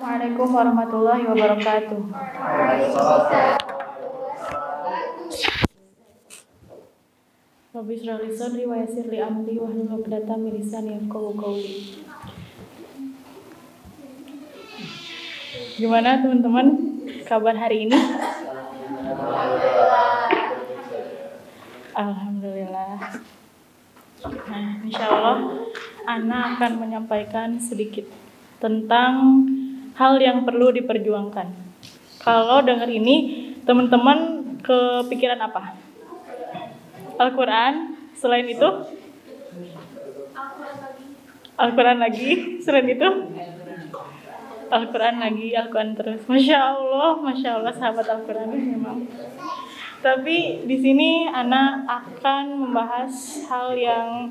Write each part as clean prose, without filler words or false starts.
Waalaikumsalam warahmatullahi wabarakatuh. Rabbi shrah li sadri wa yassir li amri wahlul 'uqdatam min lisani yafqahu qawli. Gimana teman-teman kabar hari ini? Alhamdulillah. Nah, insyaallah Ana akan menyampaikan sedikit tentang hal yang perlu diperjuangkan. Kalau dengar ini, teman-teman kepikiran apa? Al-Quran, selain itu? Al-Quran lagi, selain itu? Al-Quran lagi, Al-Quran terus. Masya Allah sahabat Al-Quran memang. Tapi di sini Ana akan membahas hal yang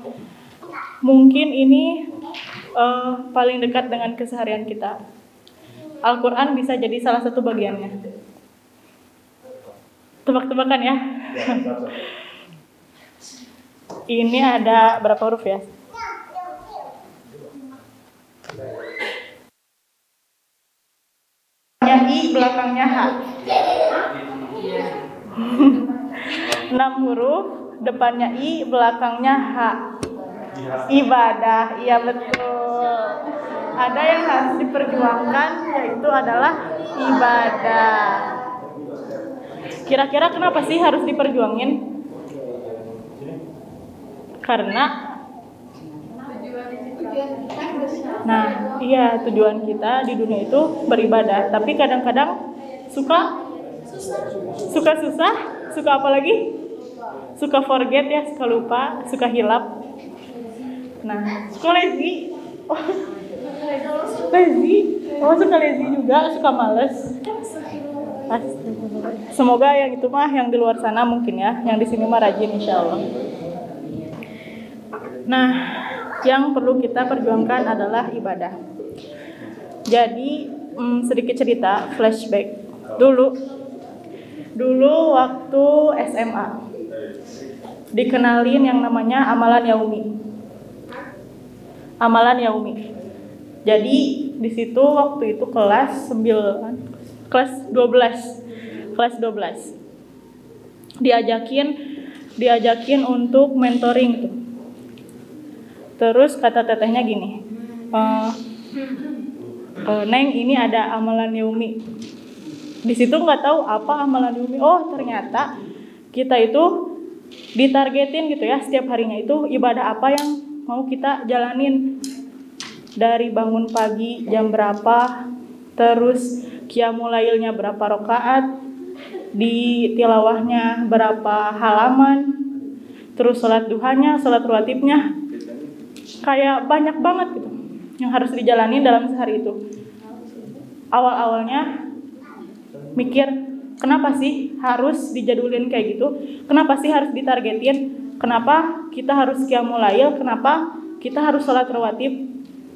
mungkin ini paling dekat dengan keseharian kita. Al-Quran bisa jadi salah satu bagiannya. Tebak-tebakan ya. Ini ada berapa huruf ya? I belakangnya H. 6 huruf, depannya I, belakangnya H. Ibadah, iya betul. Ada yang harus diperjuangkan, yaitu adalah ibadah. Kira-kira kenapa sih harus diperjuangin? Karena tujuan kita di dunia itu beribadah, tapi kadang-kadang suka susah, suka apa lagi? Suka forget ya, suka lupa, suka hilap. Nah, suka lazy. Suka lazy juga, suka males. Semoga yang itu mah yang di luar sana mungkin ya, yang di sini mah rajin insyaallah. Nah, yang perlu kita perjuangkan adalah ibadah. Jadi sedikit cerita, flashback. Dulu waktu SMA dikenalin yang namanya amalan yaumi. Jadi di situ waktu itu kelas 12 diajakin untuk mentoring itu. Terus kata tetehnya gini, Neng ini ada amalan yaumi. Di situ nggak tahu apa amalan yaumi. Oh ternyata kita itu ditargetin gitu ya, setiap harinya itu ibadah apa yang mau kita jalanin. Dari bangun pagi jam berapa, terus qiyamul lailnya berapa rakaat, di tilawahnya berapa halaman, terus sholat duhanya, sholat rawatibnya, kayak banyak banget gitu yang harus dijalani dalam sehari itu. Awal-awalnya mikir, kenapa sih harus dijadulin kayak gitu? Kenapa sih harus ditargetin? Kenapa kita harus qiyamul lail? Kenapa kita harus sholat rawatib?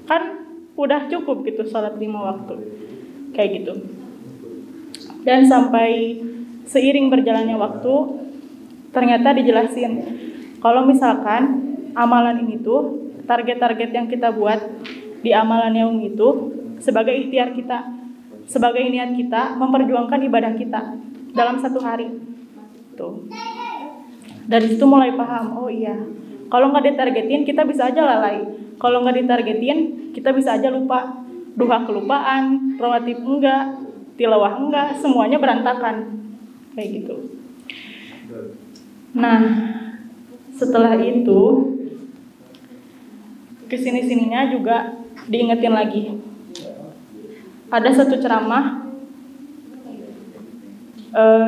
Kan udah cukup gitu sholat 5 waktu. Kayak gitu. Dan sampai seiring berjalannya waktu, ternyata dijelasin kalau misalkan amalan ini tuh, target-target yang kita buat di amalan yaum itu sebagai ikhtiar kita, sebagai niat kita memperjuangkan ibadah kita dalam satu hari. Tuh. Dari situ mulai paham, oh iya, kalau nggak ditargetin kita bisa aja lalai. Kalau nggak ditargetin kita bisa aja lupa. Duha kelupaan, rawatib enggak, tilawah enggak, semuanya berantakan. Kayak gitu. Nah, setelah itu kesini-sininya juga diingetin lagi. Ada satu ceramah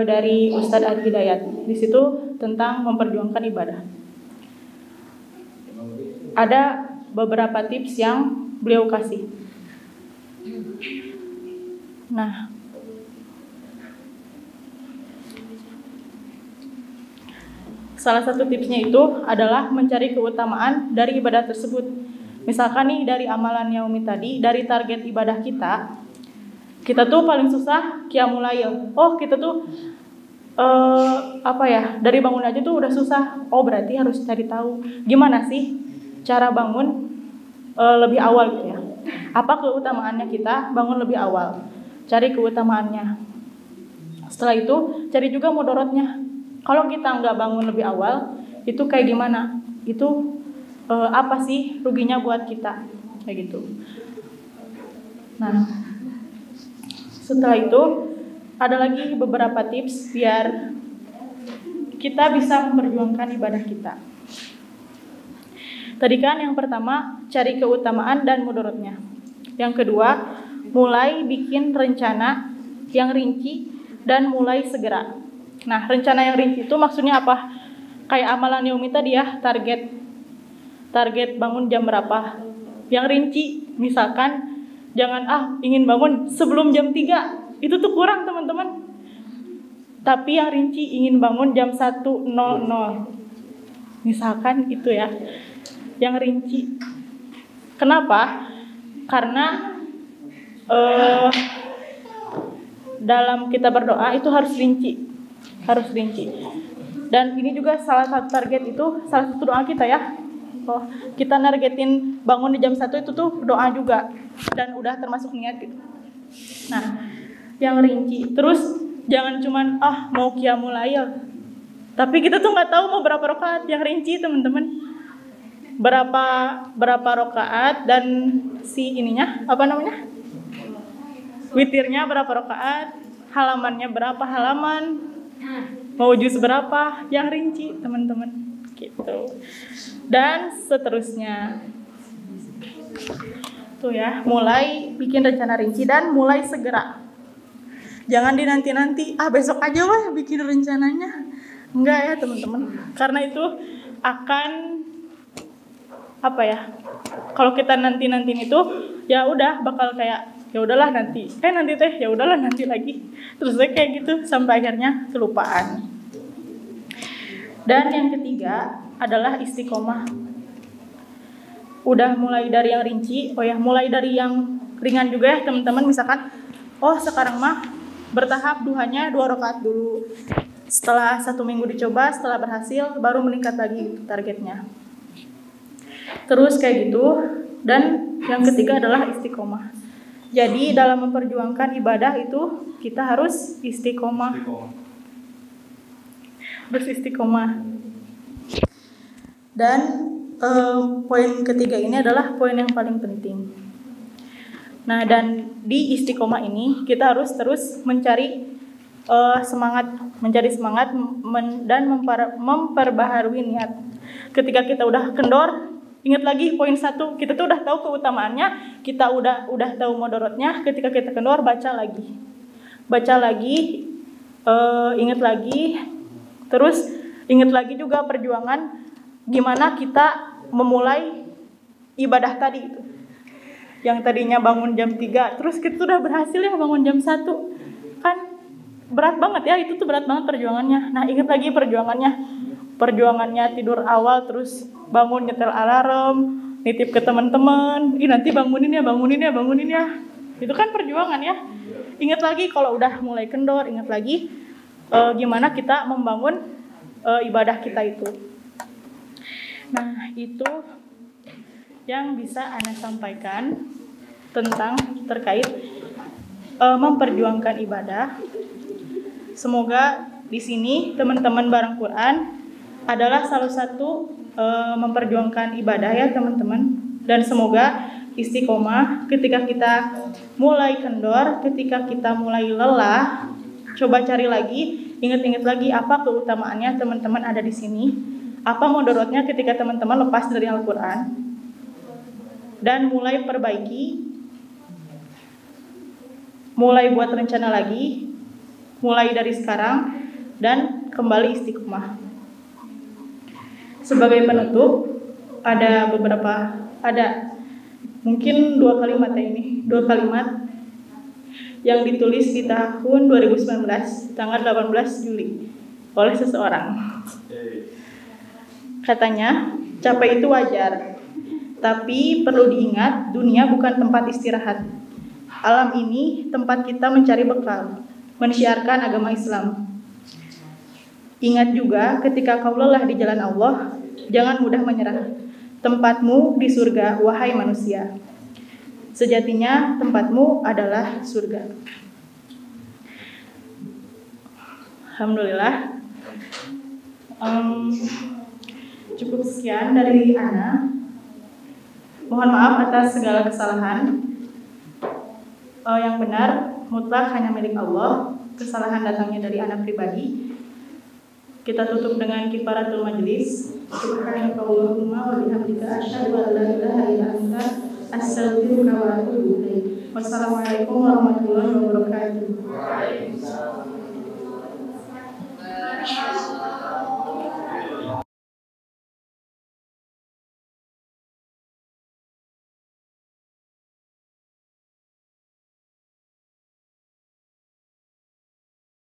dari Ustadz Ari Hidayat. Di situ tentang memperjuangkan ibadah. Ada beberapa tips yang beliau kasih. Nah, salah satu tipsnya itu adalah mencari keutamaan dari ibadah tersebut. Misalkan nih dari amalan yaumi tadi, dari target ibadah kita tuh paling susah qiyamul lail. Oh, kita tuh dari bangun aja tuh udah susah. Oh, berarti harus cari tahu gimana sih cara bangun lebih awal gitu ya. Apa keutamaannya kita bangun lebih awal? Cari keutamaannya. Setelah itu cari juga mudorotnya. Kalau kita nggak bangun lebih awal, itu kayak gimana? Itu apa sih ruginya buat kita? Kayak gitu. Nah, setelah itu ada lagi beberapa tips biar kita bisa memperjuangkan ibadah kita. Tadi kan yang pertama cari keutamaan dan mudorotnya. Yang kedua, mulai bikin rencana yang rinci dan mulai segera. Nah, rencana yang rinci itu maksudnya apa? Kayak amalan Yaumi tadi ya, target bangun jam berapa. Yang rinci, misalkan jangan ingin bangun sebelum jam 3. Itu tuh kurang, teman-teman. Tapi yang rinci ingin bangun jam 1.00. Misalkan itu ya. Yang rinci. Kenapa? Karena dalam kita berdoa itu harus rinci. Dan ini juga salah satu target itu, salah satu doa kita ya. Kita nargetin bangun di jam 1 itu tuh doa juga. Dan udah termasuk niat gitu. Nah, yang rinci. Terus jangan cuman mau qiyamul lail. Tapi kita tuh nggak tahu mau berapa rakaat. Yang rinci, teman-teman. Berapa rakaat dan witirnya berapa rakaat, halamannya berapa halaman, mau juz berapa, yang rinci, teman-teman, gitu. Dan seterusnya. Tuh ya, mulai bikin rencana rinci dan mulai segera. Jangan dinanti-nanti, besok aja bikin rencananya. Enggak ya, teman-teman. Karena itu akan kalau kita nanti-nantiin itu ya udah bakal kayak ya udahlah nanti ya udahlah nanti lagi, terus kayak gitu sampai akhirnya kelupaan. Dan yang ketiga adalah istiqomah. Udah mulai dari yang rinci, mulai dari yang ringan juga ya teman-teman. Misalkan sekarang mah bertahap duhanya 2 rakaat dulu, setelah 1 minggu dicoba, setelah berhasil baru meningkat lagi targetnya. Terus kayak gitu. Dan yang ketiga adalah istiqomah. Jadi dalam memperjuangkan ibadah itu kita harus istiqomah. Dan poin ketiga ini adalah poin yang paling penting. Nah, dan di istiqomah ini kita harus terus mencari semangat dan memperbaharui niat. Ketika kita udah kendor, ingat lagi poin 1, kita tuh udah tahu keutamaannya, kita udah tahu mudorotnya. Ketika kita kendor, baca lagi, ingat lagi, terus ingat lagi juga perjuangan gimana kita memulai ibadah tadi itu. Yang tadinya bangun jam 3, terus kita udah berhasil ya bangun jam 1. Kan berat banget ya, itu tuh berat banget perjuangannya. Nah, ingat lagi perjuangannya tidur awal, terus bangun nyetel alarm, nitip ke teman-teman, nanti bangunin ya. Itu kan perjuangan ya. Ingat lagi kalau udah mulai kendor, ingat lagi gimana kita membangun ibadah kita itu. Nah, itu yang bisa Ana sampaikan terkait memperjuangkan ibadah. Semoga di sini teman-teman bareng Quran adalah salah satu memperjuangkan ibadah ya teman-teman. Dan semoga istiqomah ketika kita mulai kendor, ketika kita mulai lelah, coba cari lagi, ingat-ingat lagi apa keutamaannya teman-teman ada di sini, apa mudorotnya ketika teman-teman lepas dari Al-Quran, dan mulai perbaiki, mulai buat rencana lagi, mulai dari sekarang, dan kembali istiqomah. Sebagai penutup, ada mungkin 2 kalimat yang ditulis di tahun 2019, tanggal 18 Juli oleh seseorang. Katanya, capek itu wajar, tapi perlu diingat dunia bukan tempat istirahat. Alam ini tempat kita mencari bekal, mensiarkan agama Islam. Ingat juga ketika kau lelah di jalan Allah, jangan mudah menyerah. Tempatmu di surga, wahai manusia. Sejatinya tempatmu adalah surga. Alhamdulillah. Cukup sekian dari Ana. Mohon maaf atas segala kesalahan. Yang benar mutlak hanya milik Allah. Kesalahan datangnya dari Ana pribadi. Kita tutup dengan kifaratul majlis. Subhanakallahumma wa bihamdika asyhadu an la ilaha illa anta astaghfiruka wa atubu ilaik. Wassalamualaikum warahmatullahi wabarakatuh.